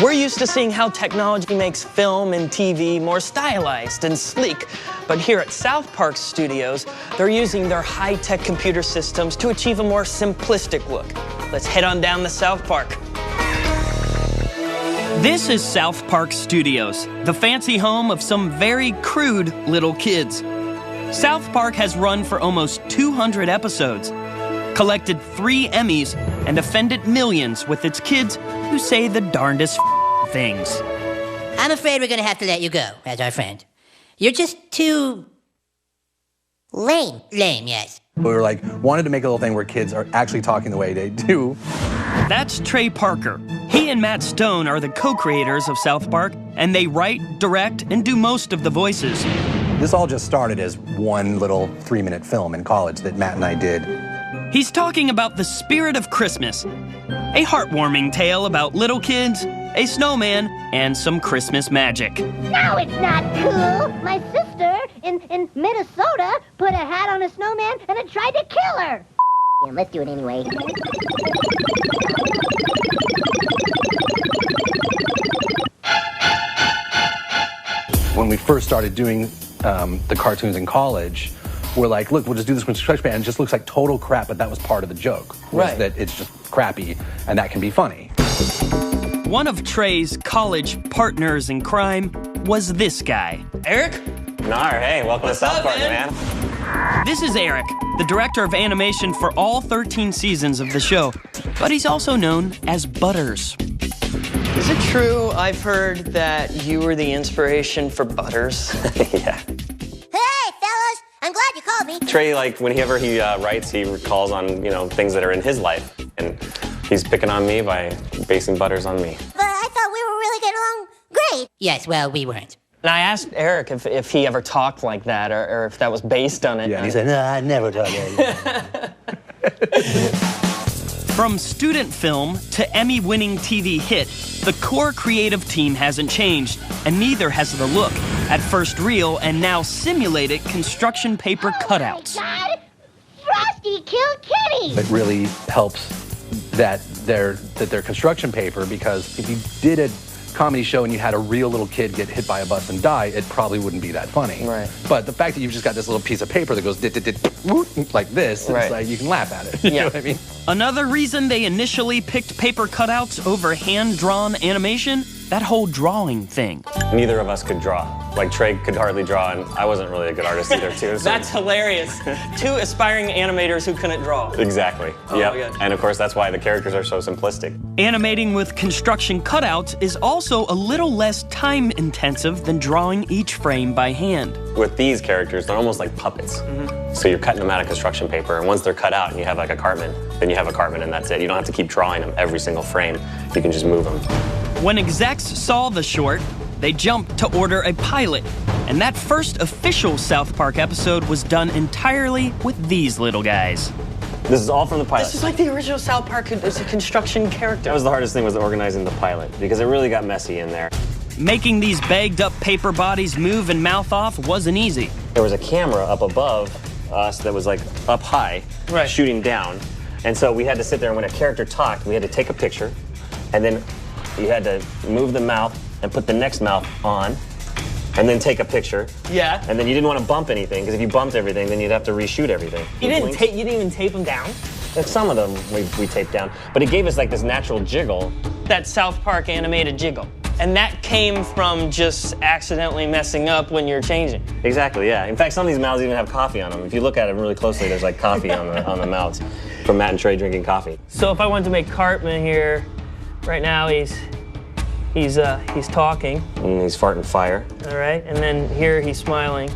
We're used to seeing how technology makes film and TV more stylized and sleek, but here at South Park Studios, they're using their high-tech computer systems to achieve a more simplistic look. Let's head on down to South Park. This is South Park Studios, the fancy home of some very crude little kids. South Park has run for almost 200 episodes, collected 3 Emmys, and offended millions with its kids who say the darndest things. I'm afraid we're gonna have to let you go, as our friend. You're just too... lame. Lame, yes. We were like, wanted to make a little thing where kids are actually talking the way they do. That's Trey Parker. He and Matt Stone are the co-creators of South Park, and they write, direct, and do most of the voices. This all just started as one little 3-minute film in college that Matt and I did. He's talking about the spirit of Christmas, a heartwarming tale about little kids, a snowman, and some Christmas magic. No, it's not cool. My sister in Minnesota put a hat on a snowman and it tried to kill her. Yeah, let's do it anyway. When we first started doing the cartoons in college, we're like, look, we'll just do this construction band, and it just looks like total crap, but that was part of the joke. Right. That it's just crappy, and that can be funny. One of Trey's college partners in crime was this guy. Eric? Nar, hey, welcome to South Park, man. This is Eric, the director of animation for all 13 seasons of the show, but he's also known as Butters. Is it true I've heard that you were the inspiration for Butters? Yeah. Hey, fellas, I'm glad you called me. Trey, like, whenever he writes, he recalls on, things that are in his life. And he's picking on me by basing Butters on me. But I thought we were really getting along great. Yes, well, we weren't. And I asked Eric if he ever talked like that or if that was based on it. Yeah, and he said, no, I never talk like that. From student film to Emmy-winning TV hit, the core creative team hasn't changed, and neither has the look at first real and now simulated construction paper cutouts. Oh my God! Frosty killed Kitty! It really helps that they're construction paper, because if you did a comedy show and you had a real little kid get hit by a bus and die, it probably wouldn't be that funny. Right. But the fact that you've just got this little piece of paper that goes dit, dit, dit, whoop, like this, Right. it's like you can laugh at it. You know what I mean? Another reason they initially picked paper cutouts over hand-drawn animation? That whole drawing thing. Neither of us could draw. Like, Trey could hardly draw, and I wasn't really a good artist either, too. So. That's hilarious. 2 aspiring animators who couldn't draw. Exactly. Oh, yep. my God. And of course, that's why the characters are so simplistic. Animating with construction cutouts is also a little less time-intensive than drawing each frame by hand. With these characters, they're almost like puppets. So you're cutting them out of construction paper, and once they're cut out and you have like a cartman, then you have a cartman and that's it. You don't have to keep drawing them every single frame. You can just move them. When execs saw the short, they jumped to order a pilot. And that first official South Park episode was done entirely with these little guys. This is all from the pilot. This is like the original South Park construction character. That was the hardest thing, was organizing the pilot, because it really got messy in there. Making these bagged up paper bodies move and mouth off wasn't easy. There was a camera up above us that was like up high, Right. shooting down. And so we had to sit there, and when a character talked, we had to take a picture, and then you had to move the mouth and put the next mouth on, and then take a picture. Yeah. And then you didn't want to bump anything, because if you bumped everything, then you'd have to reshoot everything. You didn't even tape them down? And some of them we taped down, but it gave us like this natural jiggle. That South Park animated jiggle. And that came from just accidentally messing up when you're changing. Exactly, yeah. In fact, some of these mouths even have coffee on them. If you look at them really closely, there's like coffee on the mouths from Matt and Trey drinking coffee. So if I wanted to make Cartman here, right now he's talking. And he's farting fire. All right, and then here he's smiling.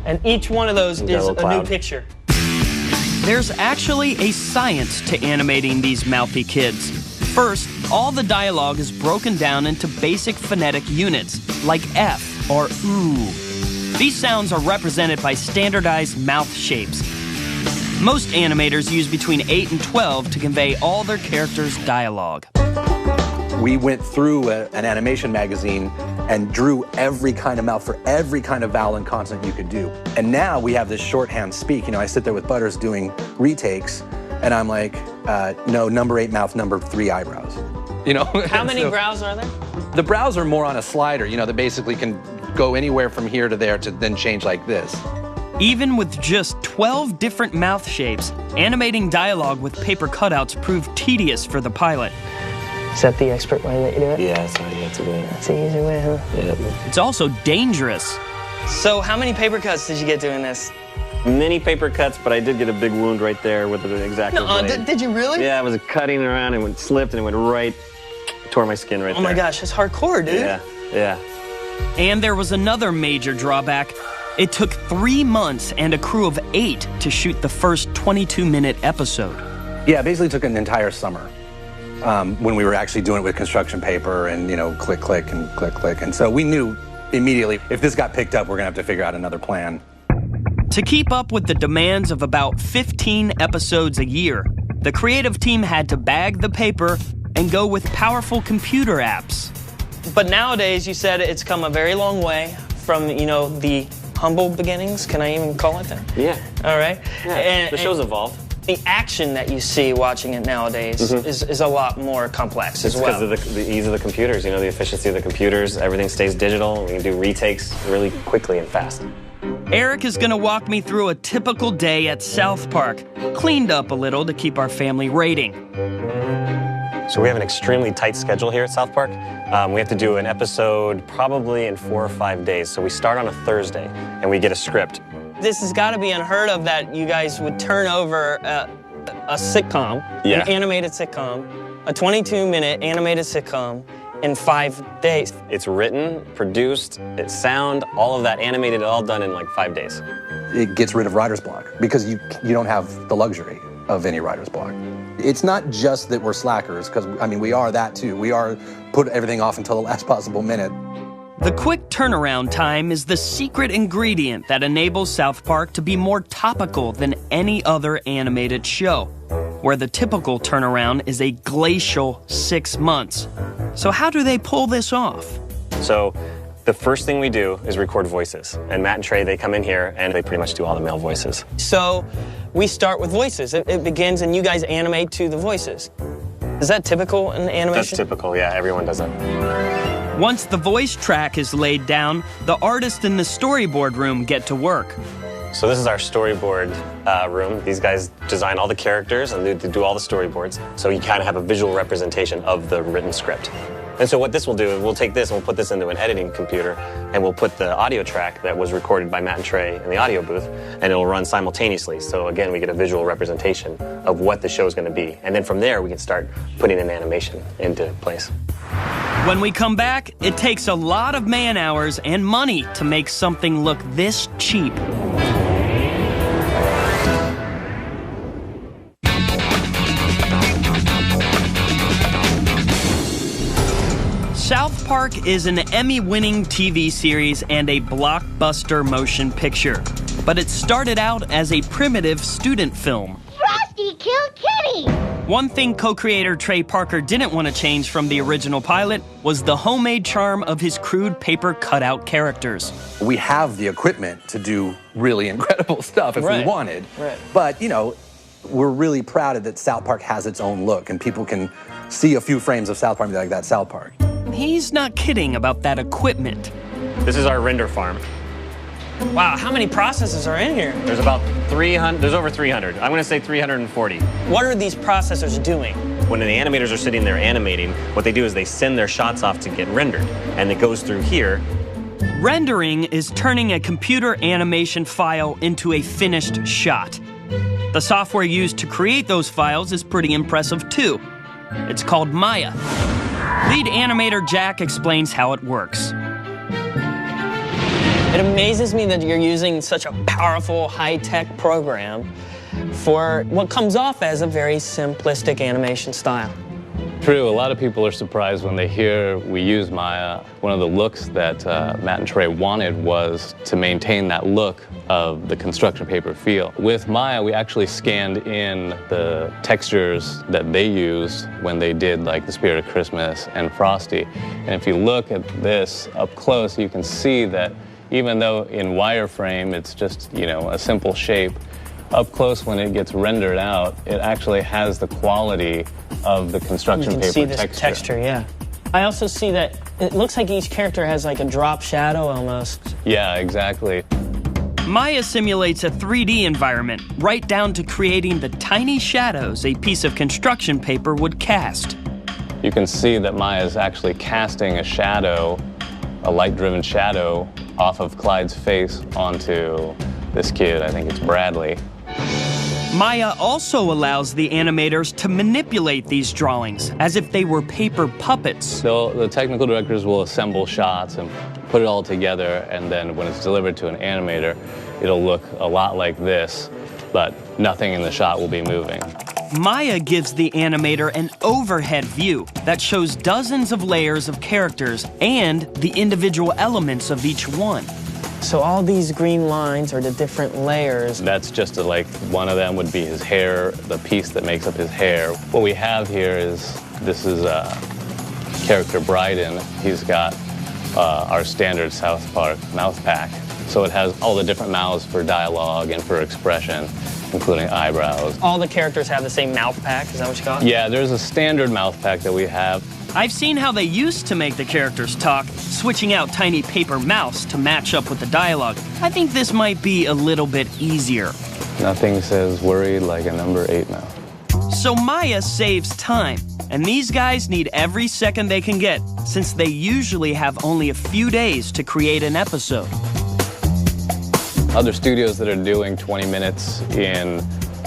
And each one of those He's got is a a little new cloud. picture. There's actually a science to animating these mouthy kids. First, all the dialogue is broken down into basic phonetic units, like F or ooh. These sounds are represented by standardized mouth shapes. Most animators use between 8 and 12 to convey all their characters' dialogue. We went through an animation magazine and drew every kind of mouth for every kind of vowel and consonant you could do. And now we have this shorthand speak. I sit there with Butters doing retakes, and I'm like, no, number 8 mouth, number 3 eyebrows. How many brows are there? The brows are more on a slider, you know, that basically can go anywhere from here to there to then change like this. Even with just 12 different mouth shapes, animating dialogue with paper cutouts proved tedious for the pilot. Is that the expert way that you do it? Yeah, that's how you have to do it. That's the easy way, huh? Yeah. It's also dangerous. So how many paper cuts did you get doing this? Many paper cuts, but I did get a big wound right there with the X-Acto blade. Did you really? Yeah, I was cutting around and slipped and it went right, tore my skin right there. Oh my gosh, that's hardcore, dude. Yeah. And there was another major drawback. It took 3 months and a crew of 8 to shoot the first 22-minute episode. Yeah, it basically took an entire summer when we were actually doing it with construction paper and, you know, click, click, and click, click. And so we knew immediately if this got picked up, we're going to have to figure out another plan. To keep up with the demands of about 15 episodes a year, the creative team had to bag the paper and go with powerful computer apps. But nowadays, you said it's come a very long way from, you know, the humble beginnings. Can I even call it that? Yeah. All right. Yeah. The show's evolved. The action that you see watching it nowadays is a lot more complex as well. Because of the ease of the computers, you know, the efficiency of the computers. Everything stays digital. We can do retakes really quickly and fast. Eric is going to walk me through a typical day at South Park, cleaned up a little to keep our family rating. So we have an extremely tight schedule here at South Park. We have to do an episode probably in 4 or 5 days. So we start on a Thursday and we get a script. This has got to be unheard of that you guys would turn over a sitcom, an animated sitcom, a 22-minute animated sitcom in 5 days. It's written, produced, it's sound, all of that animated, all done in like 5 days. It gets rid of writer's block because you don't have the luxury of any writer's block. It's not just that we're slackers, because, I mean, we are that too. We are put everything off until the last possible minute. The quick turnaround time is the secret ingredient that enables South Park to be more topical than any other animated show, where the typical turnaround is a glacial 6 months. So how do they pull this off? So the first thing we do is record voices. And Matt and Trey, they come in here and they pretty much do all the male voices. So we start with voices. It begins and you guys animate to the voices. Is that typical in animation? That's typical, yeah. Everyone does that. Once the voice track is laid down, the artists in the storyboard room get to work. So this is our storyboard room. These guys design all the characters and they do all the storyboards. So you kind of have a visual representation of the written script. And so what this will do is we'll take this and we'll put this into an editing computer and we'll put the audio track that was recorded by Matt and Trey in the audio booth and it'll run simultaneously. So again, we get a visual representation of what the show is going to be. And then from there, we can start putting an animation into place. When we come back, it takes a lot of man hours and money to make something look this cheap. South Park is an Emmy-winning TV series and a blockbuster motion picture. But it started out as a primitive student film. Frosty killed Kitty! One thing co-creator Trey Parker didn't want to change from the original pilot was the homemade charm of his crude paper cutout characters. We have the equipment to do really incredible stuff if we wanted. Right. But, you know, we're really proud that South Park has its own look and people can see a few frames of South Park and be like, that's South Park. He's not kidding about that equipment. This is our render farm. Wow, how many processors are in here? There's about 300, there's over 300. I'm gonna say 340. What are these processors doing? When the animators are sitting there animating, what they do is they send their shots off to get rendered. And it goes through here. Rendering is turning a computer animation file into a finished shot. The software used to create those files is pretty impressive too. It's called Maya. Lead animator Jack explains how it works. It amazes me that you're using such a powerful, high-tech program for what comes off as a very simplistic animation style. True, a lot of people are surprised when they hear we use Maya. One of the looks that Matt and Trey wanted was to maintain that look of the construction paper feel. With Maya, we actually scanned in the textures that they used when they did like The Spirit of Christmas and Frosty. And if you look at this up close, you can see that even though in wireframe it's just, you know, a simple shape, up close when it gets rendered out, it actually has the quality of the construction paper texture. You can see this texture, yeah. I also see that it looks like each character has like a drop shadow almost. Yeah, exactly. Maya simulates a 3D environment, right down to creating the tiny shadows a piece of construction paper would cast. You can see that Maya is actually casting a shadow, a light-driven shadow, off of Clyde's face onto this kid. I think it's Bradley. Maya also allows the animators to manipulate these drawings as if they were paper puppets. So the technical directors will assemble shots and put it all together, and then when it's delivered to an animator, it'll look a lot like this, but nothing in the shot will be moving. Maya gives the animator an overhead view that shows dozens of layers of characters and the individual elements of each one. So all these green lines are the different layers. That's just like one of them would be his hair, the piece that makes up his hair. What we have here is, this is character Bryden. He's got our standard South Park mouth pack. So it has all the different mouths for dialogue and for expression, including eyebrows. All the characters have the same mouth pack, is that what you call it? Yeah, there's a standard mouth pack that we have. I've seen how they used to make the characters talk, switching out tiny paper mouths to match up with the dialogue. I think this might be a little bit easier. Nothing says worried like a number 8 mouth. So Maya saves time, and these guys need every second they can get, since they usually have only a few days to create an episode. Other studios that are doing 20 minutes in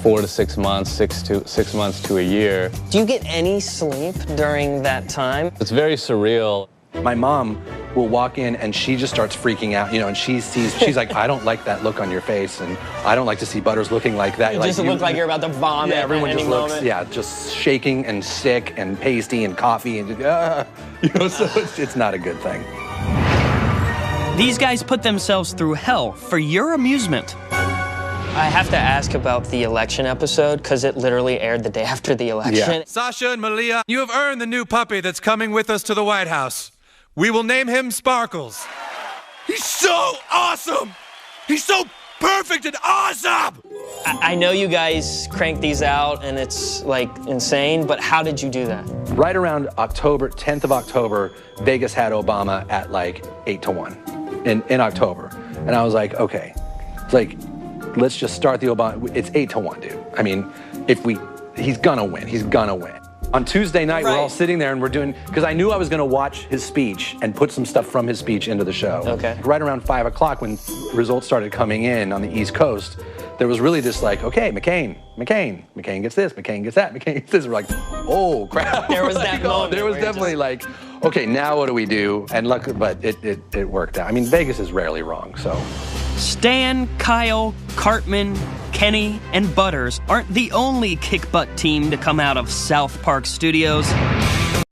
4 to 6 months, 6 months to a year. Do you get any sleep during that time? It's very surreal. My mom will walk in and she just starts freaking out, and she's like, I don't like that look on your face, and I don't like to see Butters looking like that. You just look like you're about to vomit. Yeah, everyone at any just looks, moment. just shaking and sick and pasty and coffee and so it's not a good thing. These guys put themselves through hell for your amusement. I have to ask about the election episode, because it literally aired the day after the election. Yeah. Sasha and Malia, you have earned the new puppy that's coming with us to the White House. We will name him Sparkles. He's so awesome! He's so perfect and awesome! I know you guys crank these out and it's like insane, but how did you do that? Right around October, 10th of October, Vegas had Obama at like 8-1 in October. And I was like, okay, it's like, let's just start the Obama. It's 8-1, dude. I mean, he's gonna win. He's gonna win. On Tuesday night, we're all sitting there and we're doing, because I knew I was gonna watch his speech and put some stuff from his speech into the show. Okay. Right around 5 o'clock when results started coming in on the East Coast, there was really this like, okay, McCain gets this, McCain gets that, McCain gets this. We're like, oh crap. There was that moment. There was definitely like, okay, now what do we do? And luck, but it worked out. I mean, Vegas is rarely wrong, so. Stan, Kyle, Cartman, Kenny, and Butters aren't the only kick-butt team to come out of South Park Studios.